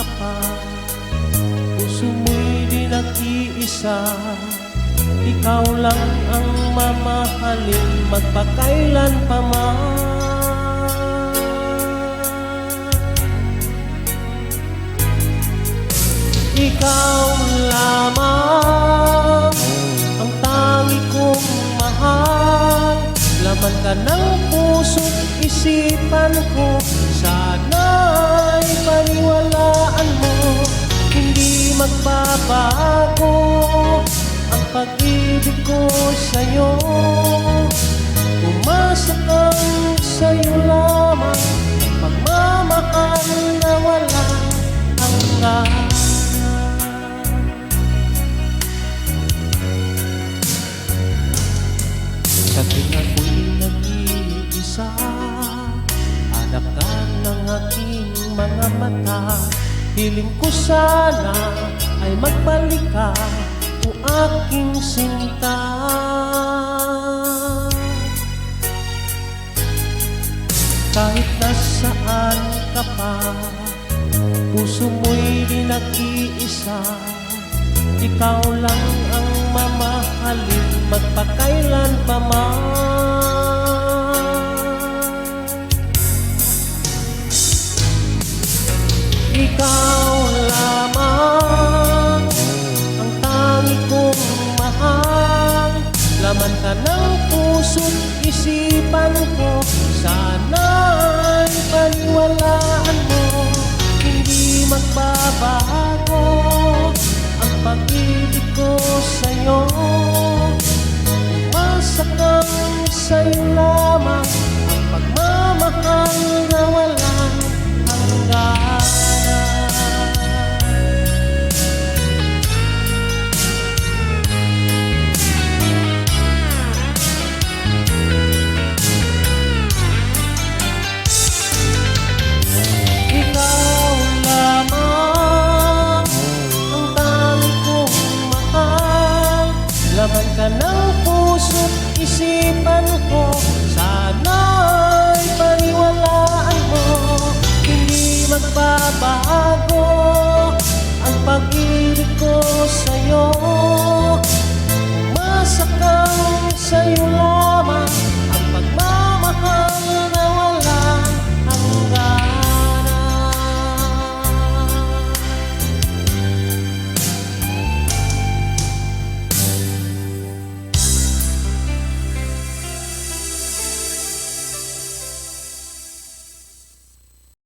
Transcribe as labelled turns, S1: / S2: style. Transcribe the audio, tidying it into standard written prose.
S1: ka pa, puso mo'y di nag-iisa. Ikaw lang ang mamahalin magpakailan pa man. Ikaw lamang ang tangi kong mahal, laman ka ng puso't isipan ko. Sana'y paniwalaan mo, hindi magbabago ang pag-ibig ko sa'yo. Umasa kang sa'yo lamang, pagmamahal na walang hanggan. Sa tuwing ako'y nag-iisa, hanap ka ng aking mga mata. Hiling ko sana ay magbalik ka, o aking sinta. Kahit nasaan ka pa, puso mo'y di nag-iisa. Ikaw lang ang mamahalin magpakailan pa man. Ikaw lamang ang tangi kong mahal, laman ka ng puso't isipan ko. Sana'y paniwalaan mo, hindi magbabago ang pag-ibig ko sa'yo. Umasa kang sa'yo lamang, ang pagmamahal na walang hanggan. Laman ka ng puso't isipan ko. Sana'y paniwalaan mo, hindi magbabago ang pag-ibig ko sa'yo. Umasa kang sa'yo